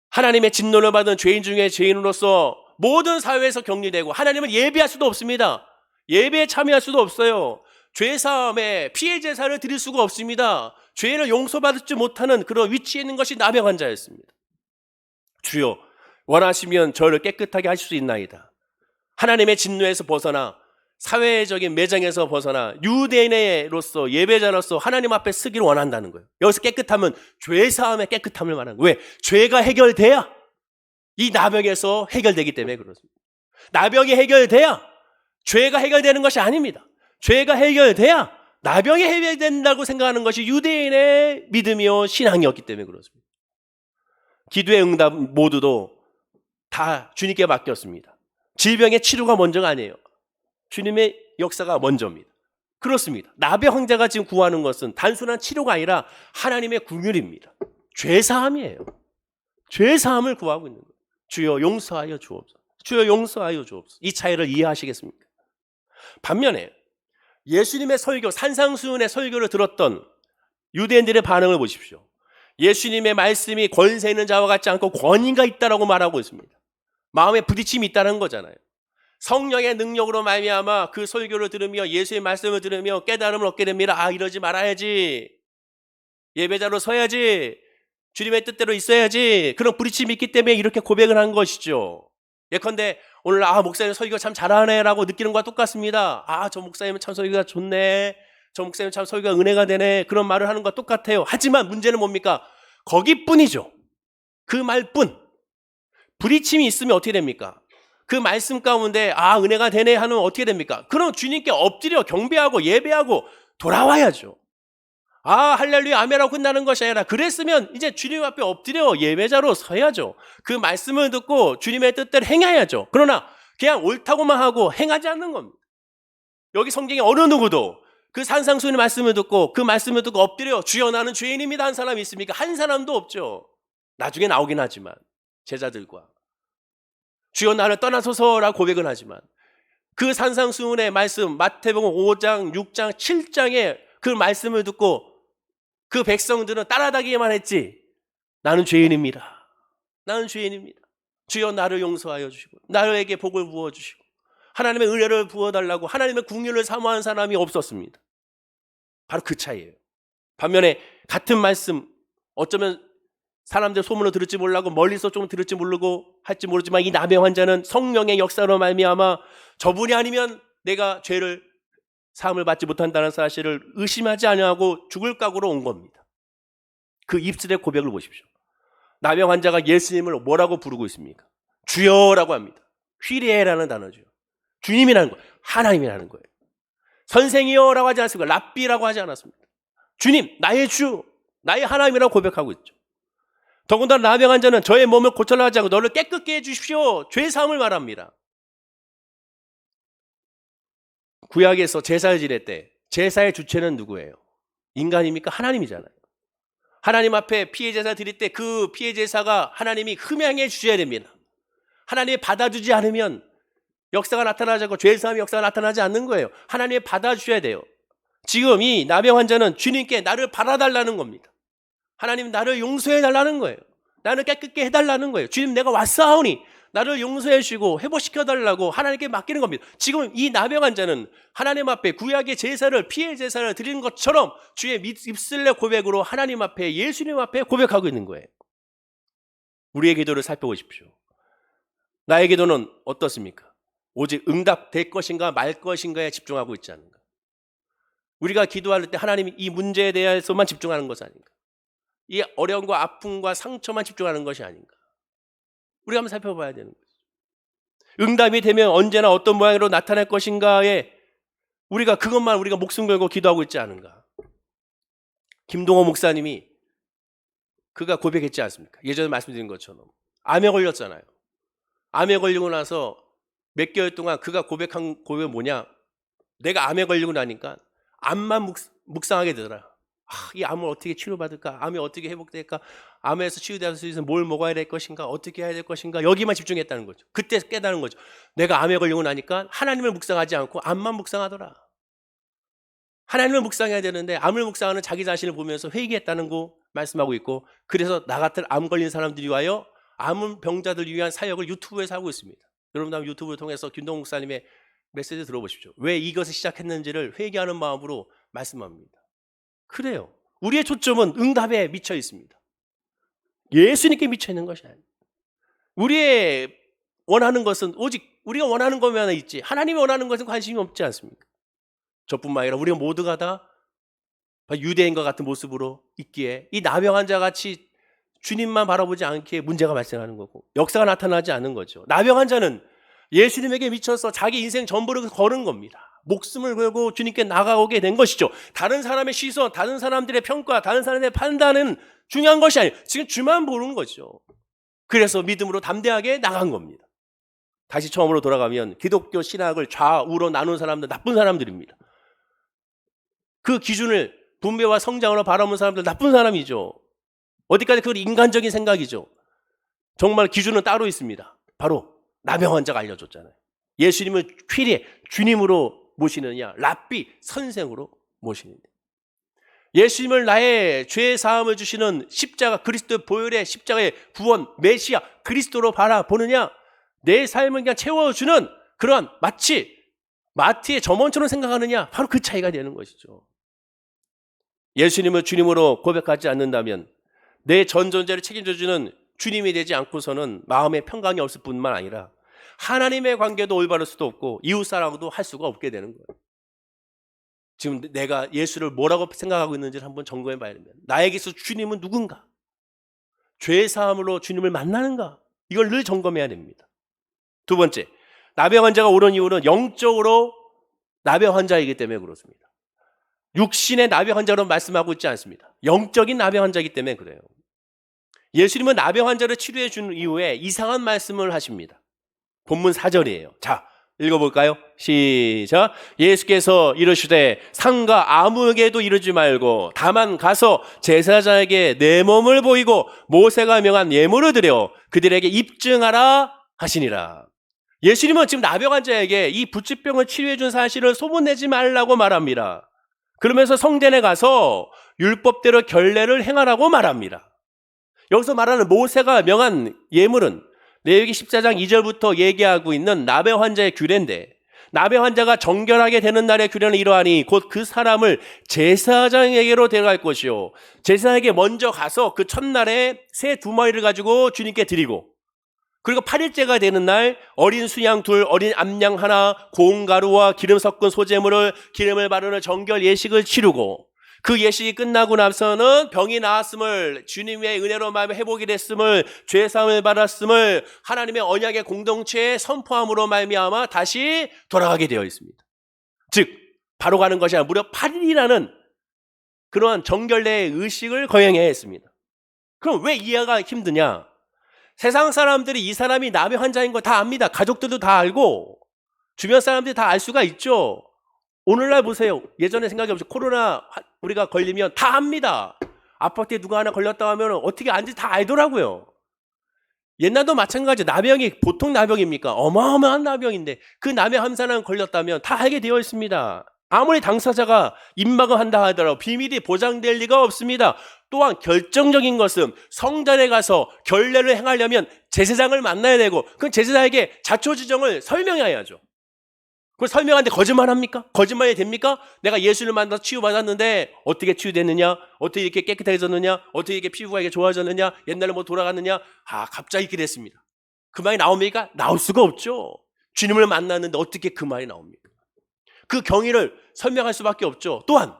하나님의 진노를 받은 죄인 중에 죄인으로서 모든 사회에서 격리되고 하나님은 예배할 수도 없습니다. 예배에 참여할 수도 없어요. 죄사함에 피해 제사를 드릴 수가 없습니다. 죄를 용서받지 못하는 그런 위치에 있는 것이 나병 환자였습니다. 주여, 원하시면 저를 깨끗하게 하실 수 있나이다. 하나님의 진노에서 벗어나 사회적인 매장에서 벗어나 유대인으로서 예배자로서 하나님 앞에 서기를 원한다는 거예요. 여기서 깨끗함은 죄사함의 깨끗함을 말하는 거예요. 왜? 죄가 해결돼야 이 나병에서 해결되기 때문에 그렇습니다. 나병이 해결돼야 죄가 해결되는 것이 아닙니다. 죄가 해결돼야 나병이 해결된다고 생각하는 것이 유대인의 믿음이요 신앙이었기 때문에 그렇습니다. 기도의 응답 모두도 다 주님께 맡겼습니다. 질병의 치료가 먼저가 아니에요. 주님의 역사가 먼저입니다. 그렇습니다. 나병 환자가 지금 구하는 것은 단순한 치료가 아니라 하나님의 긍휼입니다. 죄사함이에요. 죄사함을 구하고 있는 거예요. 주여 용서하여 주옵소서. 주여 용서하여 주옵소서. 이 차이를 이해하시겠습니까? 반면에 예수님의 설교, 산상수훈의 설교를 들었던 유대인들의 반응을 보십시오. 예수님의 말씀이 권세 있는 자와 같지 않고 권위가 있다라고 말하고 있습니다. 마음에 부딪힘이 있다는 거잖아요. 성령의 능력으로 말미암아 그 설교를 들으며 예수의 말씀을 들으며 깨달음을 얻게 됩니다. 아, 이러지 말아야지. 예배자로 서야지. 주님의 뜻대로 있어야지. 그런 부딪힘이 있기 때문에 이렇게 고백을 한 것이죠. 예컨대 오늘 목사님 설교 참 잘하네라고 느끼는 것과 똑같습니다. 저 목사님은 참 설교가 좋네. 저 목사님 참 설교가 은혜가 되네. 그런 말을 하는 것과 똑같아요. 하지만 문제는 뭡니까? 거기뿐이죠. 그 말뿐. 부딪힘이 있으면 어떻게 됩니까? 그 말씀 가운데 은혜가 되네 하면 어떻게 됩니까? 그럼 주님께 엎드려 경배하고 예배하고 돌아와야죠. 할렐루야 아멘하고 끝나는 것이 아니라 그랬으면 이제 주님 앞에 엎드려 예배자로 서야죠. 그 말씀을 듣고 주님의 뜻대로 행해야죠. 그러나 그냥 옳다고만 하고 행하지 않는 겁니다. 여기 성경에 어느 누구도 그 산상수훈의 말씀을 듣고 그 말씀을 듣고 엎드려 주여 나는 죄인입니다 한 사람이 있습니까? 한 사람도 없죠. 나중에 나오긴 하지만 제자들과 주여 나를 떠나소서라고 고백은 하지만 그 산상수훈의 말씀 마태복음 5장, 6장, 7장의 그 말씀을 듣고 그 백성들은 따라다니기만 했지. 나는 죄인입니다. 나는 죄인입니다. 주여 나를 용서하여 주시고 나에게 복을 부어주시고 하나님의 은혜를 부어달라고 하나님의 긍휼을 사모하는 사람이 없었습니다. 바로 그 차이예요. 반면에 같은 말씀 어쩌면 사람들 소문을 들을지 몰라고 멀리서 좀 들을지 모르고 할지 모르지만 이 나병 환자는 성령의 역사로 말미암아 저분이 아니면 내가 죄를 사함을 받지 못한다는 사실을 의심하지 아니하고 죽을 각오로 온 겁니다. 그 입술의 고백을 보십시오. 나병 환자가 예수님을 뭐라고 부르고 있습니까? 주여라고 합니다. 휘리에라는 단어죠. 주님이라는 거예요. 하나님이라는 거예요. 선생이여라고 하지 않았습니까? 랍비라고 하지 않았습니다. 주님, 나의 주, 나의 하나님이라고 고백하고 있죠. 더군다나 나병 환자는 저의 몸을 고쳐라 하지 않고 너를 깨끗게 해주십시오. 죄사함을 말합니다. 구약에서 제사를 지낼 때 제사의 주체는 누구예요? 인간입니까? 하나님이잖아요. 하나님 앞에 피해 제사 드릴 때 그 피해 제사가 하나님이 흠양해 주셔야 됩니다. 하나님이 받아주지 않으면 역사가 나타나지 않고 죄사함의 역사가 나타나지 않는 거예요. 하나님이 받아주셔야 돼요. 지금 이 나병 환자는 주님께 나를 받아달라는 겁니다. 하나님 나를 용서해달라는 거예요. 나를 깨끗게 해달라는 거예요. 주님 내가 왔사오니 나를 용서해 주시고 회복시켜달라고 하나님께 맡기는 겁니다. 지금 이 나병 환자는 하나님 앞에 구약의 제사를 피해 제사를 드리는 것처럼 주의 입술의 고백으로 하나님 앞에 예수님 앞에 고백하고 있는 거예요. 우리의 기도를 살펴보십시오. 나의 기도는 어떻습니까? 오직 응답될 것인가 말 것인가에 집중하고 있지 않는가? 우리가 기도할 때 하나님이 이 문제에 대해서만 집중하는 것이 아닌가? 이 어려움과 아픔과 상처만 집중하는 것이 아닌가? 우리가 한번 살펴봐야 되는 거죠. 응답이 되면 언제나 어떤 모양으로 나타날 것인가에 우리가 그것만 우리가 목숨 걸고 기도하고 있지 않은가? 김동호 목사님이 그가 고백했지 않습니까? 예전에 말씀드린 것처럼 암에 걸렸잖아요. 암에 걸리고 나서 몇 개월 동안 그가 고백한 고백은 뭐냐? 내가 암에 걸리고 나니까 암만 묵상하게 되더라. 이 암을 어떻게 치료받을까? 암이 어떻게 회복될까? 암에서 치유될 수 있으면 뭘 먹어야 될 것인가? 어떻게 해야 될 것인가? 여기만 집중했다는 거죠. 그때 깨달은 거죠. 내가 암에 걸리고 나니까 하나님을 묵상하지 않고 암만 묵상하더라. 하나님을 묵상해야 되는데 암을 묵상하는 자기 자신을 보면서 회개했다는 거 말씀하고 있고, 그래서 나 같은 암 걸린 사람들이 위하여 암 병자들 위한 사역을 유튜브에서 하고 있습니다. 여러분 한번 유튜브를 통해서 김동 목사님의 메시지 들어보십시오. 왜 이것을 시작했는지를 회개하는 마음으로 말씀합니다. 그래요. 우리의 초점은 응답에 미쳐 있습니다. 예수님께 미쳐 있는 것이 아니에요. 우리의 원하는 것은 오직 우리가 원하는 것만 있지, 하나님이 원하는 것은 관심이 없지 않습니까? 저뿐만 아니라 우리가 모두가 다 유대인과 같은 모습으로 있기에 이 나병 환자 같이 주님만 바라보지 않기에 문제가 발생하는 거고, 역사가 나타나지 않는 거죠. 나병 환자는 예수님에게 미쳐서 자기 인생 전부를 걸은 겁니다. 목숨을 걸고 주님께 나가오게 된 것이죠. 다른 사람의 시선, 다른 사람들의 평가, 다른 사람의 판단은 중요한 것이 아니에요. 지금 주만 보는 거죠. 그래서 믿음으로 담대하게 나간 겁니다. 다시 처음으로 돌아가면 기독교 신학을 좌우로 나눈 사람들, 나쁜 사람들입니다. 그 기준을 분배와 성장으로 바라보는 사람들 나쁜 사람이죠. 어디까지 그건 인간적인 생각이죠. 정말 기준은 따로 있습니다. 바로 나병 환자가 알려줬잖아요. 예수님을 퀴리에 주님으로 모시느냐, 랍비 선생으로 모시느냐. 예수님을 나의 죄 사함을 주시는 십자가, 그리스도의 보혈의 십자가의 구원, 메시아 그리스도로 바라보느냐, 내 삶을 그냥 채워주는 그런 마치 마트의 점원처럼 생각하느냐, 바로 그 차이가 되는 것이죠. 예수님을 주님으로 고백하지 않는다면 내 전 존재를 책임져주는 주님이 되지 않고서는 마음의 평강이 없을 뿐만 아니라 하나님의 관계도 올바를 수도 없고 이웃사랑도 할 수가 없게 되는 거예요. 지금 내가 예수를 뭐라고 생각하고 있는지를 한번 점검해 봐야 됩니다. 나에게서 주님은 누군가? 죄 사함으로 주님을 만나는가? 이걸 늘 점검해야 됩니다. 두 번째, 나병 환자가 오른 이유는 영적으로 나병 환자이기 때문에 그렇습니다. 육신의 나병 환자로 말씀하고 있지 않습니다. 영적인 나병 환자이기 때문에 그래요. 예수님은 나병 환자를 치료해 준 이후에 이상한 말씀을 하십니다. 본문 4절이에요. 자, 읽어볼까요? 시작. 예수께서 이르시되 상가 아무에게도 이르지 말고 다만 가서 제사장에게 내 몸을 보이고 모세가 명한 예물을 드려 그들에게 입증하라 하시니라. 예수님은 지금 나병 환자에게 이 부치병을 치료해 준 사실을 소문내지 말라고 말합니다. 그러면서 성전에 가서 율법대로 결례를 행하라고 말합니다. 여기서 말하는 모세가 명한 예물은 레위기 14장 2절부터 얘기하고 있는 나병 환자의 규례인데, 나병 환자가 정결하게 되는 날의 규례는 이러하니 곧 그 사람을 제사장에게로 데려갈 것이요, 제사장에게 먼저 가서 그 첫날에 새 2마리를 가지고 주님께 드리고, 그리고 8일째가 되는 날 어린 수양 2, 어린 암양 1, 고운 가루와 기름 섞은 소재물을 기름을 바르는 정결 예식을 치르고, 그 예식이 끝나고 나서는 병이 나았음을, 주님의 은혜로 마음에 회복이 됐음을, 죄사함을 받았음을 하나님의 언약의 공동체에 선포함으로 말미암아 다시 돌아가게 되어 있습니다. 즉 바로 가는 것이 아니라 무려 8일이라는 그러한 정결례의 의식을 거행해야 했습니다. 그럼 왜 이해가 힘드냐? 세상 사람들이 이 사람이 나병 환자인 거 다 압니다. 가족들도 다 알고 주변 사람들이 다 알 수가 있죠. 오늘날 보세요. 예전에 생각해 보세요. 코로나 우리가 걸리면 다 압니다. 아파트에 누가 하나 걸렸다 하면 어떻게 앉을지 다 알더라고요. 옛날도 마찬가지. 나병이 보통 나병입니까? 어마어마한 나병인데 그 나병 한 사람 걸렸다면 다 알게 되어 있습니다. 아무리 당사자가 입막을 한다 하더라도 비밀이 보장될 리가 없습니다. 또한 결정적인 것은 성전에 가서 결례를 행하려면 제사장을 만나야 되고, 그 제사장에게 자초지정을 설명해야죠. 그걸 설명하는데 거짓말합니까? 거짓말이 됩니까? 내가 예수를 만나서 치유받았는데 어떻게 치유됐느냐? 어떻게 이렇게 깨끗해졌느냐? 어떻게 이렇게 피부가 이렇게 좋아졌느냐? 옛날에 뭐 돌아갔느냐? 갑자기 이렇게 됐습니다. 그 말이 나옵니까? 나올 수가 없죠. 주님을 만났는데 어떻게 그 말이 나옵니까? 그 경위를 설명할 수밖에 없죠. 또한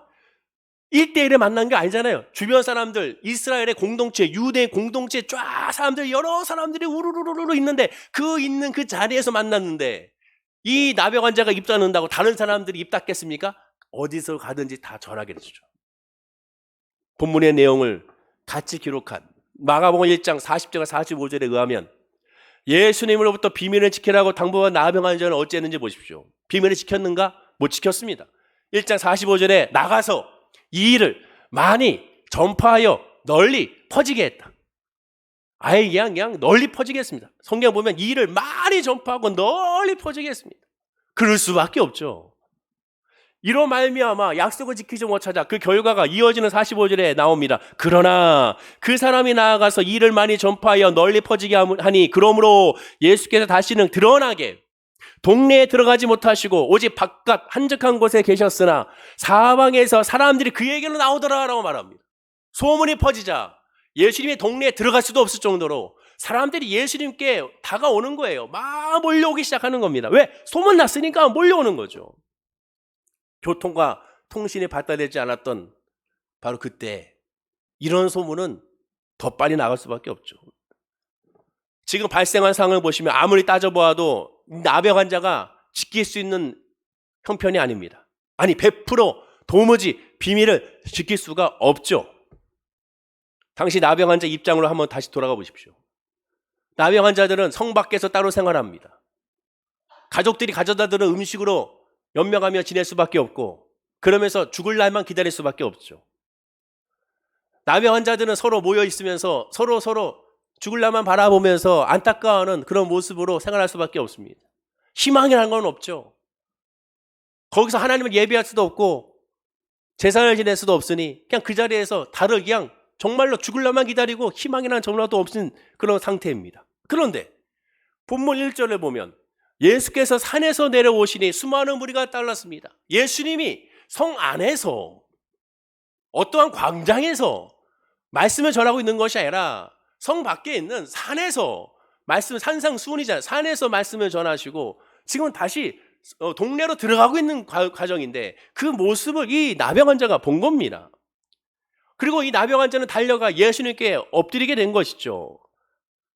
1대1에 만난 게 아니잖아요. 주변 사람들, 이스라엘의 공동체, 유대의 공동체 쫙 사람들, 여러 사람들이 우르르르르 있는데 그 있는 그 자리에서 만났는데 이 나병 환자가 입 닫는다고 다른 사람들이 입 닫겠습니까? 어디서 가든지 다 전하게 되죠. 본문의 내용을 같이 기록한 마가복음 1장 40절과 45절에 의하면 예수님으로부터 비밀을 지키라고 당부한 나병 환자는 어찌했는지 보십시오. 비밀을 지켰는가? 못 지켰습니다. 1장 45절에 나가서 이 일을 많이 전파하여 널리 퍼지게 했다. 아예 그냥 널리 퍼지게 했습니다. 성경 보면 이 일을 많이 전파하고 널리 퍼지게 했습니다. 그럴 수밖에 없죠. 이로 말미암아 약속을 지키지 못하자 그 결과가 이어지는 45절에 나옵니다. 그러나 그 사람이 나아가서 일을 많이 전파하여 널리 퍼지게 하니 그러므로 예수께서 다시는 드러나게 동네에 들어가지 못하시고 오직 바깥 한적한 곳에 계셨으나 사방에서 사람들이 그에게로 나오더라라고 말합니다. 소문이 퍼지자 예수님의 동네에 들어갈 수도 없을 정도로 사람들이 예수님께 다가오는 거예요. 막 몰려오기 시작하는 겁니다. 왜? 소문 났으니까 몰려오는 거죠. 교통과 통신이 발달되지 않았던 바로 그때 이런 소문은 더 빨리 나갈 수밖에 없죠. 지금 발생한 상황을 보시면 아무리 따져보아도 나병 환자가 지킬 수 있는 형편이 아닙니다. 아니 100% 도무지 비밀을 지킬 수가 없죠. 당시 나병 환자 입장으로 한번 다시 돌아가 보십시오. 나병 환자들은 성 밖에서 따로 생활합니다. 가족들이 가져다 드는 음식으로 연명하며 지낼 수밖에 없고 그러면서 죽을 날만 기다릴 수밖에 없죠. 나병 환자들은 서로 모여 있으면서 서로 죽을 날만 바라보면서 안타까워하는 그런 모습으로 생활할 수밖에 없습니다. 희망이라는 건 없죠. 거기서 하나님을 예배할 수도 없고 제사를 지낼 수도 없으니 그냥 그 자리에서 다들 그냥 정말로 죽을 날만 기다리고 희망이라는 전화도 없는 그런 상태입니다. 그런데 본문 1절을 보면 예수께서 산에서 내려오시니 수많은 무리가 따랐습니다. 예수님이 성 안에서 어떠한 광장에서 말씀을 전하고 있는 것이 아니라 성 밖에 있는 산에서 말씀 산상수훈이잖아요. 산에서 말씀을 전하시고 지금은 다시 동네로 들어가고 있는 과정인데 그 모습을 이 나병 환자가 본 겁니다. 그리고 이 나병 환자는 달려가 예수님께 엎드리게 된 것이죠.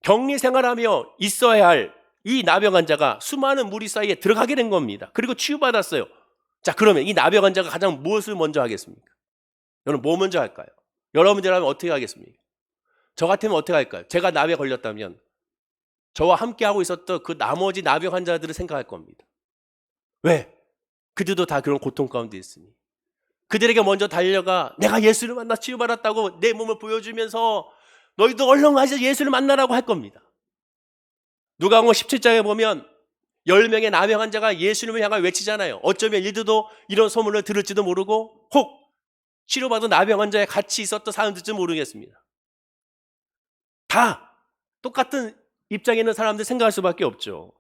격리 생활하며 있어야 할 이 나병 환자가 수많은 무리 사이에 들어가게 된 겁니다. 그리고 치유받았어요. 자, 그러면 이 나병 환자가 가장 무엇을 먼저 하겠습니까? 여러분 뭐 먼저 할까요? 여러분들이라면 어떻게 하겠습니까? 저 같으면 어떻게 할까요? 제가 나병에 걸렸다면 저와 함께 하고 있었던 그 나머지 나병 환자들을 생각할 겁니다. 왜? 그들도 다 그런 고통 가운데 있으니 그들에게 먼저 달려가 내가 예수를 만나 치유받았다고 내 몸을 보여주면서 너희도 얼른 가서 예수를 만나라고 할 겁니다. 누가복음 17장에 보면 10명의 나병 환자가 예수님을 향해 외치잖아요. 어쩌면 이들도 이런 소문을 들을지도 모르고 혹 치료받은 나병 환자에 같이 있었던 사람들일지 모르겠습니다. 다 똑같은 입장에 있는 사람들 생각할 수밖에 없죠.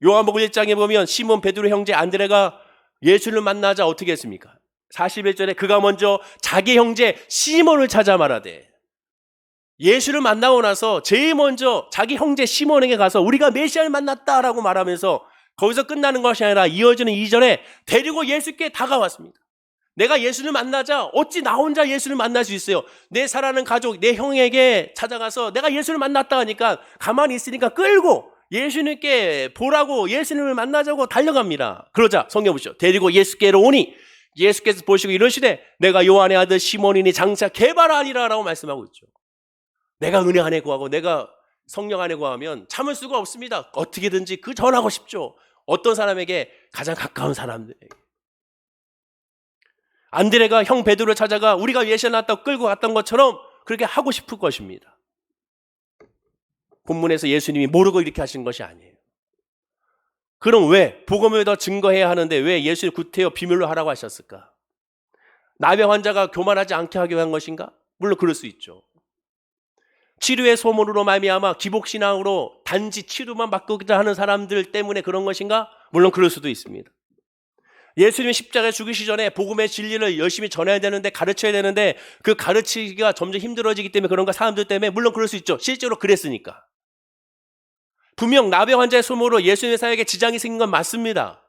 요한복음 1장에 보면 시몬 베드로 형제 안드레가 예수를 만나자 어떻게 했습니까? 41절에 그가 먼저 자기 형제 시몬을 찾아 말하되 예수를 만나고 나서 제일 먼저 자기 형제 시몬에게 가서 우리가 메시아를 만났다라고 말하면서 거기서 끝나는 것이 아니라 이어지는 2절에 데리고 예수께 다가왔습니다. 내가 예수를 만나자 어찌 나 혼자 예수를 만날 수 있어요? 내 사랑하는 가족, 내 형에게 찾아가서 내가 예수를 만났다 하니까 가만히 있으니까 끌고 예수님께 보라고 예수님을 만나자고 달려갑니다. 그러자 성경 보시죠. 데리고 예수께로 오니 예수께서 보시고 이러시되 내가 요한의 아들 시몬이니 장차 개발하리라 라고 말씀하고 있죠. 내가 은혜 안에 구하고 내가 성령 안에 구하면 참을 수가 없습니다. 어떻게든지 그 전하고 싶죠. 어떤 사람에게? 가장 가까운 사람들에게. 안드레가 형 베드로를 찾아가 우리가 예수를 낳았다고 끌고 갔던 것처럼 그렇게 하고 싶을 것입니다. 본문에서 예수님이 모르고 이렇게 하신 것이 아니에요. 그럼 왜? 복음을 더 증거해야 하는데 왜 예수를 구태여 비밀로 하라고 하셨을까? 나병 환자가 교만하지 않게 하기 위한 것인가? 물론 그럴 수 있죠. 치료의 소문으로 말미암아 기복신앙으로 단지 치료만 받고자 하는 사람들 때문에 그런 것인가? 물론 그럴 수도 있습니다. 예수님이 십자가에 죽으시 전에 복음의 진리를 열심히 전해야 되는데 가르쳐야 되는데 그 가르치기가 점점 힘들어지기 때문에 그런가? 사람들 때문에 물론 그럴 수 있죠. 실제로 그랬으니까. 분명 나병 환자의 소문으로 예수님의 사역에 지장이 생긴 건 맞습니다.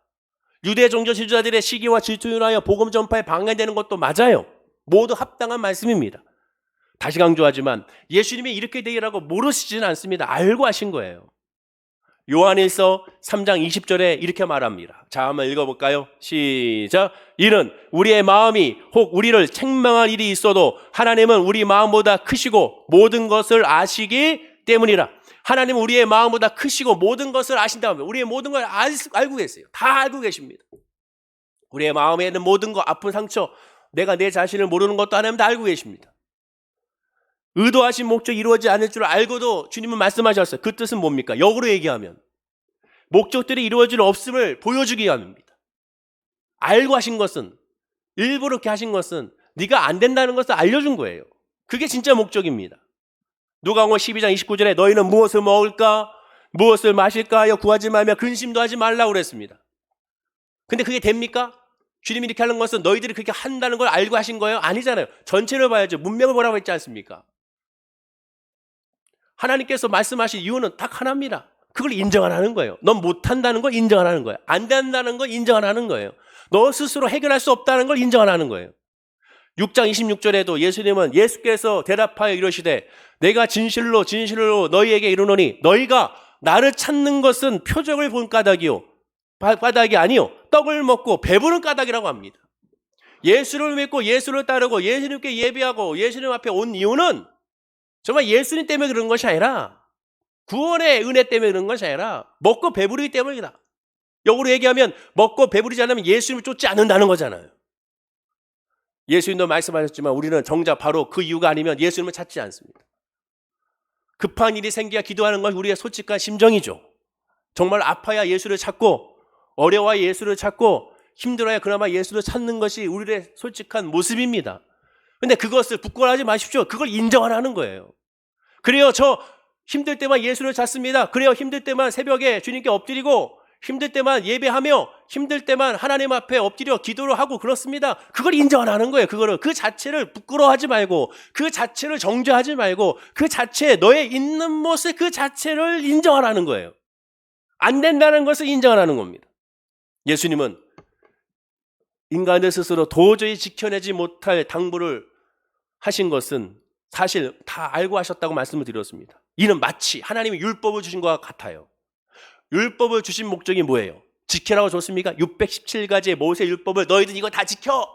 유대 종교 지도자들의 시기와 질투로 인하여 복음 전파에 방해되는 것도 맞아요. 모두 합당한 말씀입니다. 다시 강조하지만 예수님이 이렇게 되리라고 모르시지는 않습니다. 알고 하신 거예요. 요한일서 3장 20절에 이렇게 말합니다. 자, 한번 읽어볼까요? 시작. 이는 우리의 마음이 혹 우리를 책망할 일이 있어도 하나님은 우리 마음보다 크시고 모든 것을 아시기 때문이라. 하나님은 우리의 마음보다 크시고 모든 것을 아신다면 우리의 모든 걸 알고 계세요. 다 알고 계십니다. 우리의 마음에 있는 모든 것, 아픈 상처, 내가 내 자신을 모르는 것도 하나님 다 알고 계십니다. 의도하신 목적이 이루어지지 않을 줄 알고도 주님은 말씀하셨어요. 그 뜻은 뭡니까? 역으로 얘기하면 목적들이 이루어질 없음을 보여주기 위함입니다. 알고 하신 것은, 일부러 그렇게 하신 것은 네가 안 된다는 것을 알려준 거예요. 그게 진짜 목적입니다. 누가복음 12장 29절에 너희는 무엇을 먹을까 무엇을 마실까 하여 구하지 말며 근심도 하지 말라고 그랬습니다. 근데 그게 됩니까? 주님이 이렇게 하는 것은 너희들이 그렇게 한다는 걸 알고 하신 거예요? 아니잖아요. 전체를 봐야죠. 문맥을 보라고 했지 않습니까? 하나님께서 말씀하신 이유는 딱 하나입니다. 그걸 인정하라는 거예요. 넌 못한다는 걸 인정하라는 거예요. 안 된다는 걸 인정하라는 거예요. 너 스스로 해결할 수 없다는 걸 인정하라는 거예요. 6장 26절에도 예수께서 대답하여 이러시되 내가 진실로 너희에게 이르노니 너희가 나를 찾는 것은 표적을 본 까닭이 아니요 떡을 먹고 배부른 까닭이라고 합니다. 예수를 믿고 예수를 따르고 예수님께 예배하고 예수님 앞에 온 이유는 정말 예수님 때문에 그런 것이 아니라 구원의 은혜 때문에 그런 것이 아니라 먹고 배부르기 때문이다. 역으로 얘기하면 먹고 배부르지 않으면 예수님을 쫓지 않는다는 거잖아요. 예수님도 말씀하셨지만 우리는 정작 바로 그 이유가 아니면 예수님을 찾지 않습니다. 급한 일이 생겨야 기도하는 것이 우리의 솔직한 심정이죠. 정말 아파야 예수를 찾고 어려워야 예수를 찾고 힘들어야 그나마 예수를 찾는 것이 우리의 솔직한 모습입니다. 그런데 그것을 부끄러워하지 마십시오. 그걸 인정하라는 거예요. 그래요, 저 힘들 때만 예수를 찾습니다. 그래요, 힘들 때만 새벽에 주님께 엎드리고 힘들 때만 예배하며 힘들 때만 하나님 앞에 엎드려 기도를 하고 그렇습니다. 그걸 인정하라는 거예요. 그 자체를 부끄러워하지 말고 그 자체를 정죄하지 말고 그 자체 너의 있는 모습 그 자체를 인정하라는 거예요. 안 된다는 것을 인정하라는 겁니다. 예수님은 인간들 스스로 도저히 지켜내지 못할 당부를 하신 것은 사실 다 알고 하셨다고 말씀을 드렸습니다. 이는 마치 하나님이 율법을 주신 것과 같아요. 율법을 주신 목적이 뭐예요? 지키라고 줬습니까? 617가지의 모세 율법을 너희들 이거 다 지켜!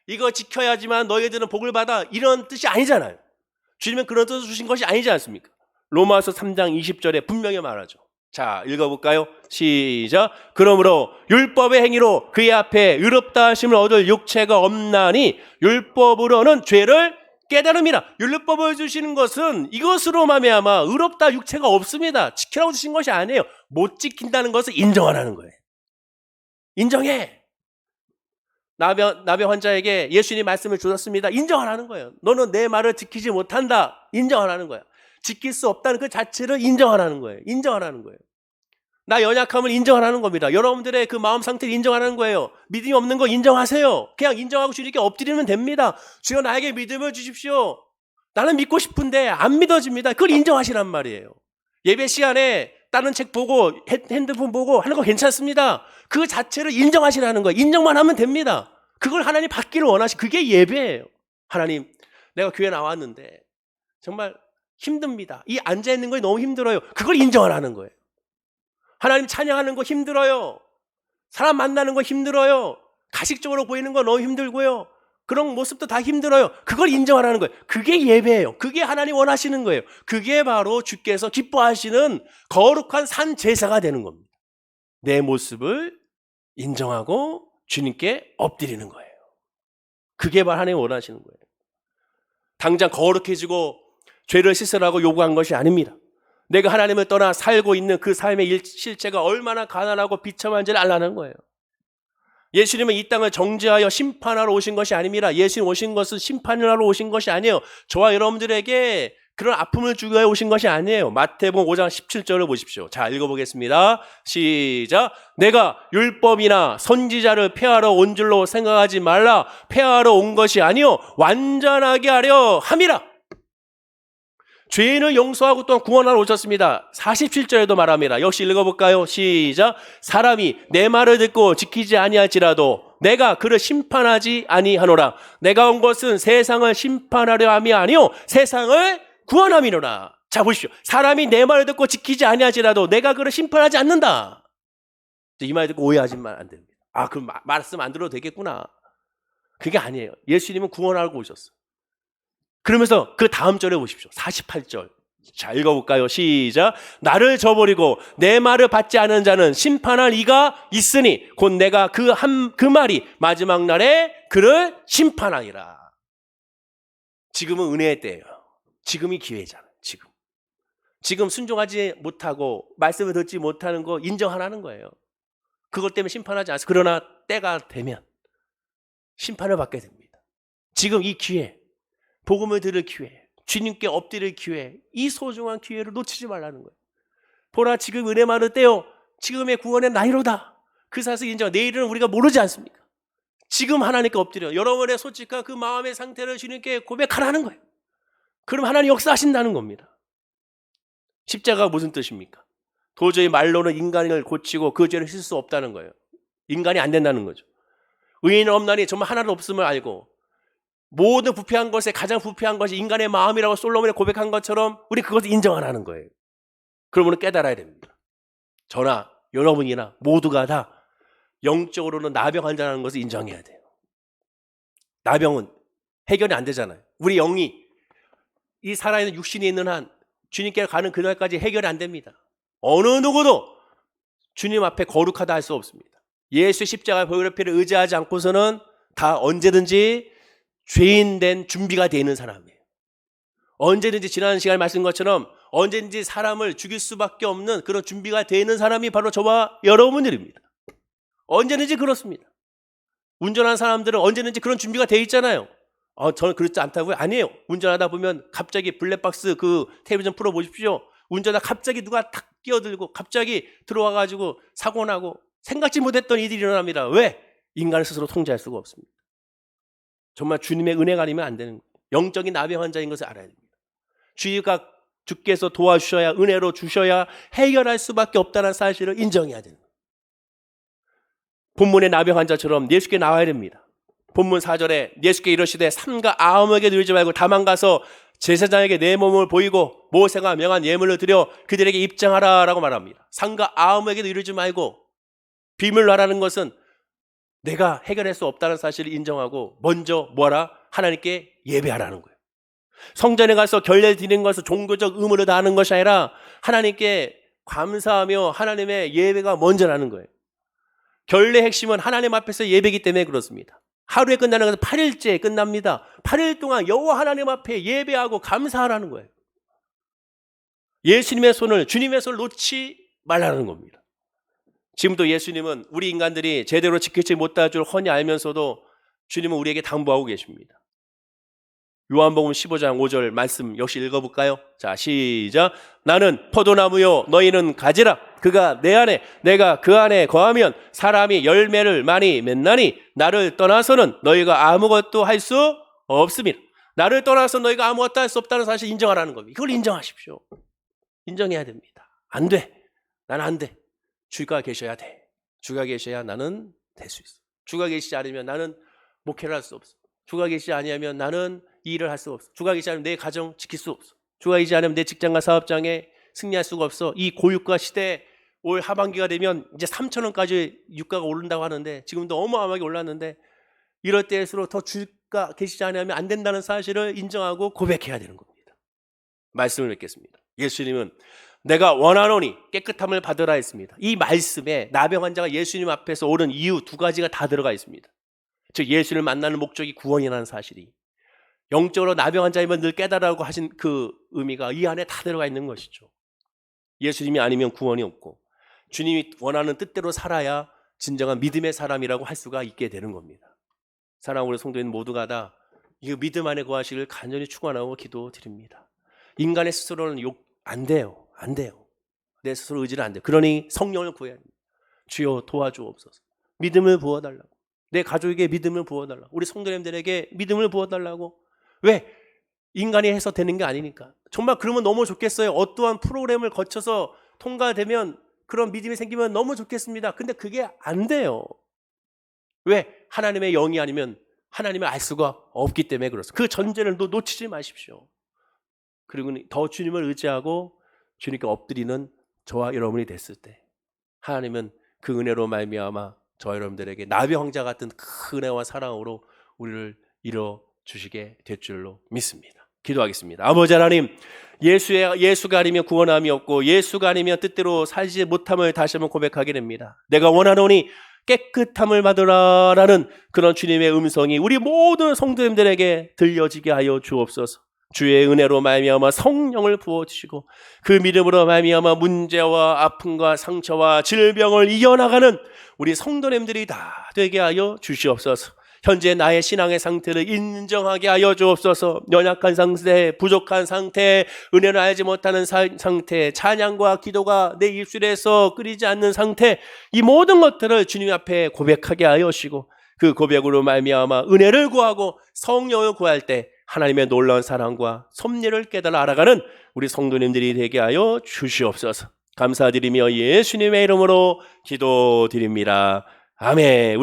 이거 지켜야지만 너희들은 복을 받아! 이런 뜻이 아니잖아요. 주님은 그런 뜻을 주신 것이 아니지 않습니까? 로마서 3장 20절에 분명히 말하죠. 자, 읽어볼까요? 시작. 그러므로 율법의 행위로 그의 앞에 의롭다 하심을 얻을 육체가 없나니 율법으로는 죄를 깨달음이라. 율법을 주시는 것은 이것으로 말미암아 의롭다 육체가 없습니다. 지키라고 주신 것이 아니에요. 못 지킨다는 것을 인정하라는 거예요. 인정해. 나병 환자에게 예수님 말씀을 주셨습니다. 인정하라는 거예요. 너는 내 말을 지키지 못한다. 인정하라는 거야. 지킬 수 없다는 그 자체를 인정하라는 거예요. 인정하라는 거예요. 나 연약함을 인정하라는 겁니다. 여러분들의 그 마음 상태를 인정하라는 거예요. 믿음이 없는 거 인정하세요. 그냥 인정하고 주님께 엎드리면 됩니다. 주여 나에게 믿음을 주십시오. 나는 믿고 싶은데 안 믿어집니다. 그걸 인정하시란 말이에요. 예배 시간에 다른 책 보고 핸드폰 보고 하는 거 괜찮습니다. 그 자체를 인정하시라는 거예요. 인정만 하면 됩니다. 그걸 하나님 받기를 그게 예배예요. 하나님, 내가 교회 나왔는데 정말 힘듭니다. 이 앉아있는 거 너무 힘들어요. 그걸 인정하라는 거예요. 하나님 찬양하는 거 힘들어요. 사람 만나는 거 힘들어요. 가식적으로 보이는 거 너무 힘들고요. 그런 모습도 다 힘들어요. 그걸 인정하라는 거예요. 그게 예배예요. 그게 하나님 원하시는 거예요. 그게 바로 주께서 기뻐하시는 거룩한 산 제사가 되는 겁니다. 내 모습을 인정하고 주님께 엎드리는 거예요. 그게 바로 하나님 원하시는 거예요. 당장 거룩해지고 죄를 씻으라고 요구한 것이 아닙니다. 내가 하나님을 떠나 살고 있는 그 삶의 실체가 얼마나 가난하고 비참한지를 알라는 거예요. 예수님은 이 땅을 정죄하여 심판하러 오신 것이 아닙니다. 예수님 오신 것은 심판을 하러 오신 것이 아니에요. 저와 여러분들에게 그런 아픔을 주기 위해 오신 것이 아니에요. 마태복음 5장 17절을 보십시오. 자, 읽어보겠습니다. 시작. 내가 율법이나 선지자를 폐하러 온 줄로 생각하지 말라. 폐하러 온 것이 아니요 완전하게 하려 함이라. 죄인을 용서하고 또한 구원하러 오셨습니다. 47절에도 말합니다. 역시 읽어볼까요? 시작. 사람이 내 말을 듣고 지키지 아니할지라도 내가 그를 심판하지 아니하노라. 내가 온 것은 세상을 심판하려 함이 아니요 세상을 구원함이로라. 자, 보십시오. 사람이 내 말을 듣고 지키지 아니할지라도 내가 그를 심판하지 않는다. 이 말 듣고 오해하지만 안 됩니다. 아, 그럼 말씀 안 들어도 되겠구나. 그게 아니에요. 예수님은 구원하고 오셨어요. 그러면서 그 다음 절에 보십시오. 48절 자, 읽어볼까요? 시작. 나를 저버리고 내 말을 받지 않은 자는 심판할 이가 있으니 곧 내가 그 말이 마지막 날에 그를 심판하리라. 지금은 은혜의 때예요. 지금이 기회잖아요. 지금 순종하지 못하고 말씀을 듣지 못하는 거 인정하라는 거예요. 그것 때문에 심판하지 않아서. 그러나 때가 되면 심판을 받게 됩니다. 지금 이 기회, 복음을 들을 기회, 주님께 엎드릴 기회, 이 소중한 기회를 놓치지 말라는 거예요. 보라, 지금 은혜 많을 때요, 지금의 구원의 나이로다. 그 사실을 인정. 내일은 우리가 모르지 않습니까? 지금 하나님께 엎드려 여러분의 솔직한 그 마음의 상태를 주님께 고백하라는 거예요. 그럼 하나님 역사하신다는 겁니다. 십자가가 무슨 뜻입니까? 도저히 말로는 인간을 고치고 그 죄를 씻을 수 없다는 거예요. 인간이 안 된다는 거죠. 의인은 없나니 정말 하나도 없음을 알고 모든 부패한 것에 가장 부패한 것이 인간의 마음이라고 솔로몬이 고백한 것처럼 우리 그것을 인정하라는 거예요. 그러면 깨달아야 됩니다. 저나 여러분이나 모두가 다 영적으로는 나병 환자라는 것을 인정해야 돼요. 나병은 해결이 안 되잖아요. 우리 영이 이 살아있는 육신이 있는 한 주님께 가는 그날까지 해결이 안 됩니다. 어느 누구도 주님 앞에 거룩하다 할 수 없습니다. 예수의 십자가의 보혈의 피를 의지하지 않고서는 다 언제든지 죄인 된 준비가 되어 있는 사람이에요. 언제든지 지난 시간에 말씀드린 것처럼 언제든지 사람을 죽일 수밖에 없는 그런 준비가 되어 있는 사람이 바로 저와 여러분들입니다. 언제든지 그렇습니다. 운전하는 사람들은 언제든지 그런 준비가 되어 있잖아요. 저는 그렇지 않다고요? 아니에요. 운전하다 보면 갑자기 블랙박스 그 텔레비전 풀어보십시오. 운전하다 갑자기 누가 탁 끼어들고 갑자기 들어와가지고 사고 나고 생각지 못했던 일이 일어납니다. 왜? 인간을 스스로 통제할 수가 없습니다. 정말 주님의 은혜가 아니면 안 되는 거예요. 영적인 나병 환자인 것을 알아야 됩니다. 주께서 도와주셔야, 은혜로 주셔야 해결할 수밖에 없다는 사실을 인정해야 되는 거예요. 본문의 나병 환자처럼 예수께 나와야 됩니다. 본문 4절에 예수께 이르시되 삼가 아무에게 누리지 말고 다만 가서 제사장에게 내 몸을 보이고 모세가 명한 예물을 드려 그들에게 입장하라라고 말합니다. 삼가 아무에게 누리지 말고, 비밀로 하라는 것은 내가 해결할 수 없다는 사실을 인정하고 먼저 뭐하라? 하나님께 예배하라는 거예요. 성전에 가서 결례를 드리는 것은 종교적 의무를 다하는 것이 아니라 하나님께 감사하며 하나님의 예배가 먼저라는 거예요. 결례의 핵심은 하나님 앞에서 예배이기 때문에 그렇습니다. 하루에 끝나는 것은 8일째에 끝납니다. 8일 동안 여호와 하나님 앞에 예배하고 감사하라는 거예요. 예수님의 손을, 주님의 손을 놓지 말라는 겁니다. 지금도 예수님은 우리 인간들이 제대로 지키지 못할 줄 훤히 알면서도 주님은 우리에게 당부하고 계십니다. 요한복음 15장 5절 말씀 역시 읽어볼까요? 자, 시작. 나는 포도나무요 너희는 가지라. 그가 내 안에 내가 그 안에 거하면 사람이 열매를 많이 맺나니 나를 떠나서는 너희가 아무것도 할 수 없습니다. 나를 떠나서 너희가 아무것도 할 수 없다는 사실 인정하라는 겁니다. 이걸 인정하십시오. 인정해야 됩니다. 안 돼. 나는 안 돼. 주가 계셔야 돼. 주가 계셔야 나는 될 수 있어. 주가 계시지 않으면 나는 목회를 할 수 없어. 주가 계시지 아니하면 나는 이 일을 할 수가 없어. 주가 계시지 않으면 내 가정 지킬 수 없어. 주가 계시지 않으면 내 직장과 사업장에 승리할 수가 없어. 이 고유가 시대에 올 하반기가 되면 이제 3,000원까지 유가가 오른다고 하는데 지금도 어마어마하게 올랐는데 이럴 때일수록 더 주가 계시지 않으면 안 된다는 사실을 인정하고 고백해야 되는 겁니다. 말씀을 맺겠습니다. 예수님은 내가 원하노니 깨끗함을 받으라 했습니다. 이 말씀에 나병 환자가 예수님 앞에서 오른 이유 두 가지가 다 들어가 있습니다. 즉 예수를 만나는 목적이 구원이라는 사실이, 영적으로 나병 환자이면 늘 깨달으라고 하신 그 의미가 이 안에 다 들어가 있는 것이죠. 예수님이 아니면 구원이 없고 주님이 원하는 뜻대로 살아야 진정한 믿음의 사람이라고 할 수가 있게 되는 겁니다. 사랑하는 우리 성도인 모두가 다 이 믿음 안에 거하시길 간절히 축원하고 기도드립니다. 인간의 스스로는 안 돼요. 안 돼요. 내 스스로 의지는 안 돼요. 그러니 성령을 구해야 합니다. 주여 도와주옵소서. 믿음을 부어달라고. 내 가족에게 믿음을 부어달라고. 우리 성도님들에게 믿음을 부어달라고. 왜? 인간이 해서 되는 게 아니니까. 정말 그러면 너무 좋겠어요. 어떠한 프로그램을 거쳐서 통과되면 그런 믿음이 생기면 너무 좋겠습니다. 근데 그게 안 돼요. 왜? 하나님의 영이 아니면 하나님을 알 수가 없기 때문에 그렇습니다. 그 전제를 놓치지 마십시오. 그리고 더 주님을 의지하고 주님께 엎드리는 저와 여러분이 됐을 때 하나님은 그 은혜로 말미암아 저와 여러분들에게 나비 황자 같은 큰 은혜와 사랑으로 우리를 이뤄 주시게 될 줄로 믿습니다. 기도하겠습니다. 아버지 하나님, 예수가 아니면 구원함이 없고 예수가 아니면 뜻대로 살지 못함을 다시 한번 고백하게 됩니다. 내가 원하노니 깨끗함을 받으라라는 그런 주님의 음성이 우리 모든 성도님들에게 들려지게 하여 주옵소서. 주의 은혜로 말미암아 성령을 부어주시고 그 믿음으로 말미암아 문제와 아픔과 상처와 질병을 이겨나가는 우리 성도님들이 다 되게 하여 주시옵소서. 현재 나의 신앙의 상태를 인정하게 하여 주옵소서. 연약한 상태, 부족한 상태, 은혜를 알지 못하는 상태, 찬양과 기도가 내 입술에서 끓이지 않는 상태, 이 모든 것들을 주님 앞에 고백하게 하여 주시고 그 고백으로 말미암아 은혜를 구하고 성령을 구할 때 하나님의 놀라운 사랑과 섭리를 깨달아 알아가는 우리 성도님들이 되게 하여 주시옵소서. 감사드리며 예수님의 이름으로 기도드립니다. 아멘.